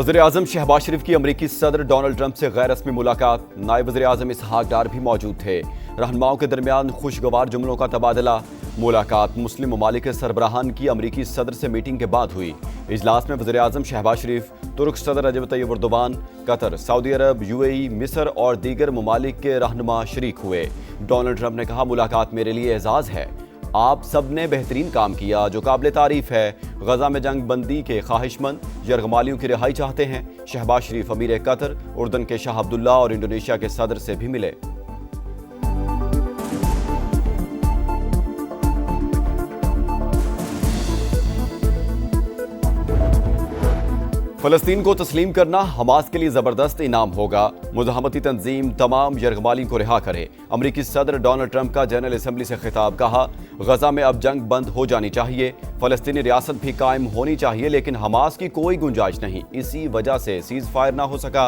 वज़ीर-ए-आज़म शहबाज शरीफ की अमरीकी सदर डोनाल्ड ट्रंप से गैर रस्मी मुलाकात। नायब वज़ीर-ए-आज़म इसहाक डार भी मौजूद थे। रहनुमाओं के दरमियान खुशगवार जुमलों का तबादला। मुलाकात मुस्लिम ममालिक के सरबराहान की अमरीकी सदर से मीटिंग के बाद हुई। इजलास में वज़ीर-ए-आज़म शहबाज शरीफ, तुर्क सदर रजब तैयब एर्दोगान, कतर, सऊदी अरब, यूएई, मिस्र और दीगर ममालिक के रहनुमा शरीक हुए। डोनाल्ड ट्रंप ने कहा, मुलाकात मेरे लिए एजाज़ है। आप सब ने बेहतरीन काम किया जो काबिल तारीफ है। गजा में जंग बंदी के ख्वाहिशमंद यरगमालियों की रिहाई चाहते हैं। शहबाज शरीफ अमीर कतर, उर्दन के शाह अब्दुल्ला और इंडोनेशिया के सदर से भी मिले। फलस्तीन को तस्लीम करना हमास के लिए जबरदस्त इनाम होगा। मुज़ाहमती तंजीम तमाम यरगमालियों को रिहा करे। अमरीकी सदर डोनाल्ड ट्रंप का जनरल असम्बली से खिताब। कहा, गजा में अब जंग बंद हो जानी चाहिए। फलस्तीनी रियासत भी कायम होनी चाहिए, लेकिन हमास की कोई गुंजाइश नहीं। इसी वजह से सीज फायर ना हो सका।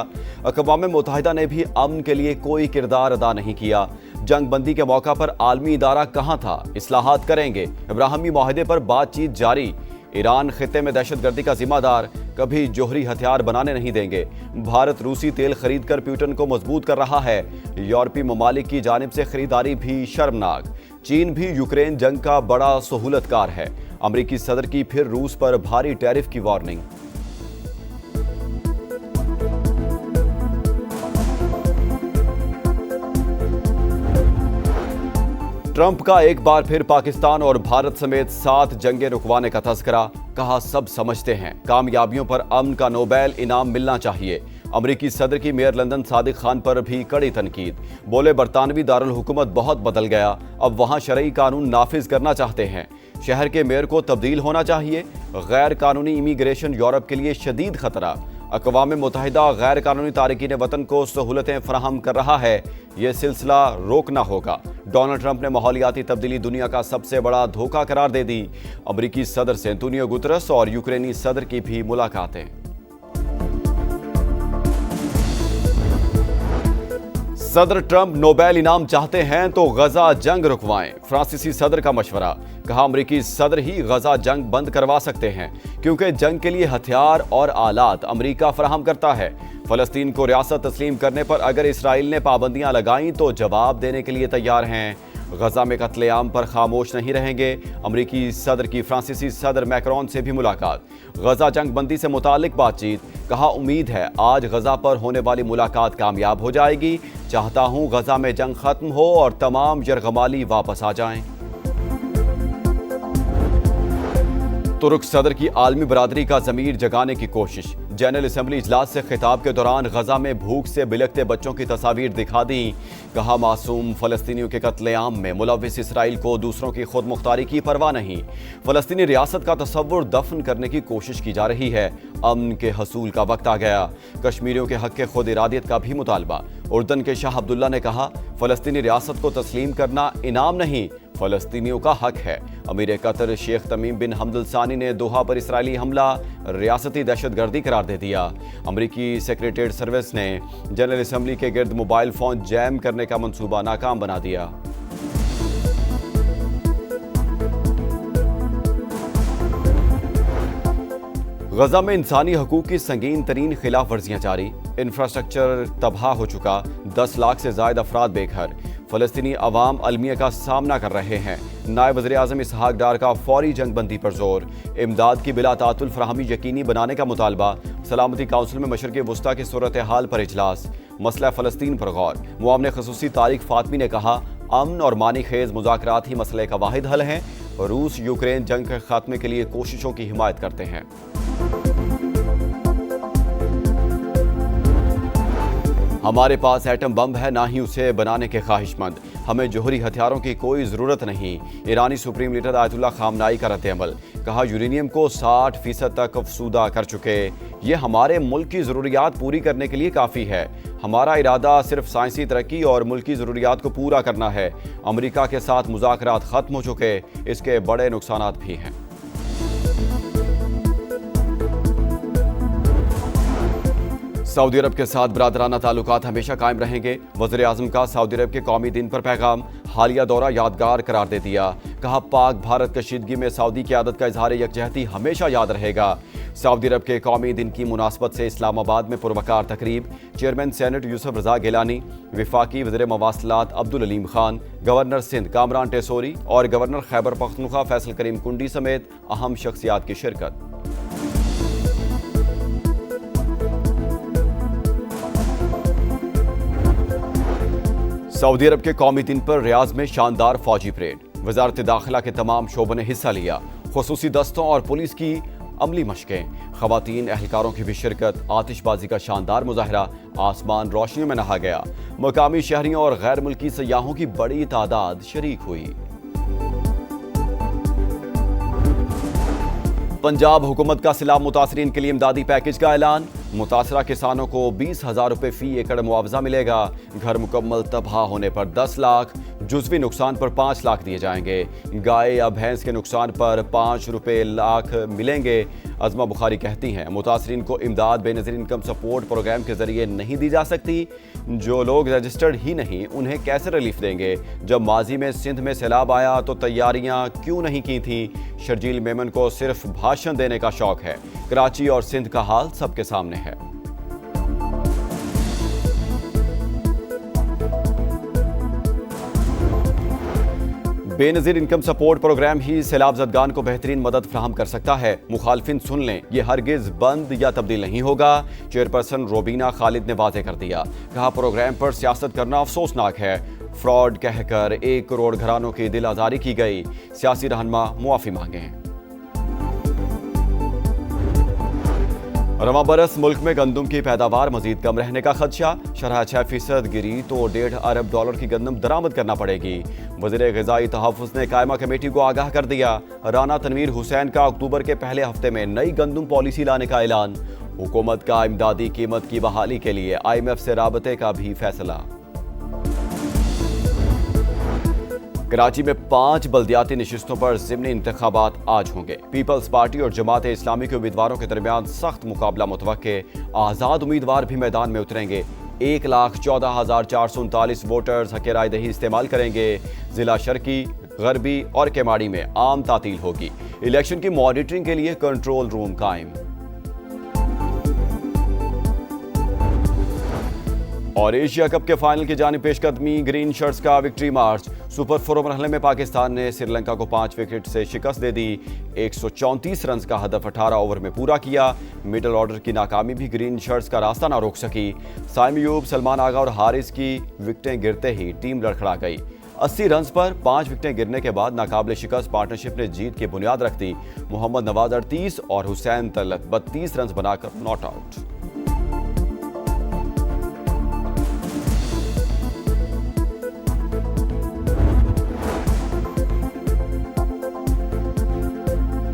अक़वाम मुत्तहिदा ने भी अमन के लिए कोई किरदार अदा नहीं किया। जंग बंदी के मौका पर आलमी इदारा कहाँ था? इस्लाहात करेंगे। इब्राहिमी मुआहदे पर बातचीत जारी। ईरान खित्ते में दहशतगर्दी का जिम्मेदार, कभी जोहरी हथियार बनाने नहीं देंगे। भारत रूसी तेल खरीद कर पुतिन को मजबूत कर रहा है। यूरोपीय ममालिक की जानिब से खरीदारी भी शर्मनाक। चीन भी यूक्रेन जंग का बड़ा सहूलतकार है। अमरीकी सदर की फिर रूस पर भारी टैरिफ की वार्निंग। ट्रंप का एक बार फिर पाकिस्तान और भारत समेत 7 जंगें रुकवाने का तज़किरा। कहा, सब समझते हैं कामयाबियों पर अमन का नोबेल इनाम मिलना चाहिए। अमरीकी सदर की मेयर लंदन सादिक खान पर भी कड़ी तनकीद। बोले, बरतानवी दारुल हुकूमत बहुत बदल गया, अब वहाँ शरई कानून नाफिज करना चाहते हैं। शहर के मेयर को तब्दील होना चाहिए। गैर कानूनी इमिग्रेशन यूरोप के लिए शदीद खतरा। अक़वाम मुत्तहिदा गैर कानूनी तारकीन वतन को सहूलतें फराहम कर रहा है। ये सिलसिला रोकना होगा। डोनाल्ड ट्रंप ने माहौलियाती तब्दीली दुनिया का सबसे बड़ा धोखा करार दे दी। अमरीकी सदर से एंटोनियो गुतरस और यूक्रेनी सदर की भी मुलाकातें। सदर ट्रंप नोबेल इनाम चाहते हैं तो गजा जंग रुकवाएं। फ्रांसीसी सदर का मशवरा। कहा, अमरीकी सदर ही गजा जंग बंद करवा सकते हैं, क्योंकि जंग के लिए हथियार और आलात अमरीका फराहम करता है। फलस्तीन को रियासत तस्लीम करने पर अगर इसराइल ने पाबंदियां लगाईं तो जवाब देने के लिए तैयार हैं। गजा में कत्लेआम पर खामोश नहीं रहेंगे। अमरीकी सदर की फ्रांसीसी सदर मैक्रोन से भी मुलाकात। गजा जंग बंदी से मुतालिक बातचीत। कहा, उम्मीद है आज गजा पर होने वाली मुलाकात कामयाब हो जाएगी। चाहता हूं गजा में जंग खत्म हो और तमाम यरगमाली वापस आ जाएं। तुर्क सदर की आलमी बरादरी का ज़मीर जगाने की कोशिश। जनरल असम्बली इजलास से खिताब के दौरान गजा में भूख से बिलखते बच्चों की तस्वीर दिखा दी। कहा, मासूम फलस्तीनियों के कत्लेआम में मुलविस इसराइल को दूसरों की खुद मुख्तारी की परवाह नहीं। फलस्तीनी रियासत का तस्वुर दफन करने की कोशिश की जा रही है। अमन के हसूल का वक्त आ गया। कश्मीरियों के हक के खुद इरादियत का भी मुतालबा। उर्दन के शाह अब्दुल्ला ने कहा, फलस्तीनी रियासत को तस्लीम करना इनाम नहीं, फलस्तीनियों का हक है। अमीर कतर शेख तमीम बिन हमद अल सानी ने दोहा पर इसराइली हमला रियासती दहशतगर्दी करार दे दिया। अमरीकी सेक्रेटरीट सर्विस ने जनरल असम्बली के गिर्द मोबाइल फोन जैम करने का मंसूबा नाकाम बना दिया। गजा में इंसानी हकूक की संगीन तरीन खिलाफ वर्जियां जारी। इंफ्रास्ट्रक्चर तबाह हो चुका। 10 लाख से ज्यादा अफराद बेघर। फलस्तीनी अवाम अलमिया का सामना कर रहे हैं। नायब वज़ीर-ए-आज़म इसहाक डार का फौरी जंग बंदी पर जोर। इमदाद की बिला तातुल फराहमी यकीनी बनाने का मुतालबा। सलामती काउंसिल में मशरिक़ वुस्ता की सूरत हाल पर इजलास। मसला फ़लस्तीन पर गौर। मुआवने ख़ुसूसी तारिक फ़ातमी ने कहा, अमन और मानी खेज मुज़ाकरात ही मसले का वाहिद हल हैं। रूस यूक्रेन जंग के खात्मे के लिए कोशिशों की हिमायत करते हैं। हमारे पास एटम बम है, ना ही उसे बनाने के ख्वाहिशमंद। हमें जोहरी हथियारों की कोई ज़रूरत नहीं। ईरानी सुप्रीम लीडर आयतुल्ला खामनाई का रद्द-ए-अमल। कहा, यूरेनियम को 60% तक अफसूदा कर चुके। ये हमारे मुल्क की ज़रूरियात पूरी करने के लिए काफ़ी है। हमारा इरादा सिर्फ साइंसी तरक्की और मुल्की ज़रूरियात को पूरा करना है। अमरीका के साथ मुज़ाकरात ख़त्म हो चुके, इसके बड़े नुकसानात भी हैं। सऊदी अरब के साथ बरादराना ताल्लुकात हमेशा कायम रहेंगे। वज़ीर-ए-आज़म का सऊदी अरब के कौमी दिन पर पैगाम। हालिया दौरा यादगार करार दे दिया। कहा, पाक भारत कशीदगी में सऊदी की आदत का इजहार यकजहती हमेशा याद रहेगा। सऊदी अरब के कौमी दिन की मुनासबत से इस्लामाबाद में पुरवकार तकरीब। चेयरमैन सेनेट यूसुफ रजा गिलानी, विफाकी वज़ीर मवासलात अब्दुल अलीम खान, गवर्नर सिंध कामरान टेसोरी और गवर्नर खैबर पख्तूनख्वा फैसल करीम कुंडी समेत अहम शख्सियात की शिरकत। सऊदी अरब के कौमी दिन पर रियाज में शानदार फौजी परेड। वजारत दाखिला के तमाम शोबों ने हिस्सा लिया। खुसूसी दस्तों और पुलिस की अमली मशकें, खवातीन एहलकारों की भी शिरकत। आतिशबाजी का शानदार मुजाहरा, आसमान रोशनियों में नहा गया। मकामी शहरियों और गैर मुल्की सयाहों की बड़ी तादाद शरीक हुई। पंजाब हुकूमत का सैलाब मुतासरीन के लिए इमदादी पैकेज का ऐलान। मुतासरा किसानों को 20,000 रुपये फी एकड़ मुआवजा मिलेगा। घर मुकम्मल तबाह होने पर 10 लाख, जुज़वी नुकसान पर 5 लाख दिए जाएंगे। गाय या भैंस के नुकसान पर 5 रुपये लाख मिलेंगे। अज़मा बुखारी कहती हैं, मुतासरीन को इमदाद बेनज़ीर इनकम सपोर्ट प्रोग्राम के जरिए नहीं दी जा सकती। जो लोग रजिस्टर्ड ही नहीं, उन्हें कैसे रिलीफ देंगे? जब माजी में सिंध में सैलाब आया तो तैयारियां क्यों नहीं की थी? शर्जील मेमन को सिर्फ भाषण देने का शौक है। कराची और सिंध का हाल सबके सामने है। बेनज़ीर इनकम सपोर्ट प्रोग्राम ही सैलाब ज़दगान को बेहतरीन मदद फराहम कर सकता है। मुखालफिन सुन लें, ये हरगिज़ बंद या तब्दील नहीं होगा। चेयरपर्सन रोबीना खालिद ने वाज़ेह कर दिया। कहा, प्रोग्राम पर सियासत करना अफसोसनाक है। फ्रॉड कहकर 1 करोड़ घरानों की दिल आज़ारी की गई। सियासी रहनुमा मुआफ़ी मांगे। रवां बरस मुल्क में गंदम की पैदावार मजीद कम रहने का खदशा। शरह 6% गिरी तो $1.5 अरब की गंदम दरामद करना पड़ेगी। वज़ीर ग़िज़ाई तहफ़्फ़ुज़ ने कायमा कमेटी को आगाह कर दिया। राना तनवीर हुसैन का अक्टूबर के पहले हफ्ते में नई गंदम पॉलिसी लाने का ऐलान। हुकूमत का इमदादी कीमत की बहाली के लिए IMF से राबते का भी फैसला। कराची में 5 बल्दियाती नशिस्तों पर ज़िमनी इंतखाबात आज होंगे। पीपल्स पार्टी और जमात इस्लामी के उम्मीदवारों के दरमियान सख्त मुकाबला मुतवक्के। आज़ाद उम्मीदवार भी मैदान में उतरेंगे। 1,14,439 वोटर्स हक़ राय दही इस्तेमाल करेंगे। जिला शर्की, गरबी और केमाड़ी में आम तातील होगी। इलेक्शन की मॉनिटरिंग के लिए कंट्रोल रूम कायम। और एशिया कप के फाइनल की जानिब पेशकदमी, ग्रीन शर्ट्स का विक्ट्री मार्च। सुपर 4 मरहले में पाकिस्तान ने श्रीलंका को 5 विकेट से शिकस्त दे दी। 134 रन का हदफ 18 ओवर में पूरा किया। मिडल ऑर्डर की नाकामी भी ग्रीन शर्ट्स का रास्ता ना रोक सकी। साइम अयूब, सलमान आगा और हारिस की विकेटें गिरते ही टीम लड़खड़ा गई। 80 रन पर 5 विकेटें गिरने के बाद नाकाबिले शिकस्त पार्टनरशिप ने जीत की बुनियाद रख दी। मोहम्मद नवाज 38 और हुसैन तलत 32 रन बनाकर नॉट आउट।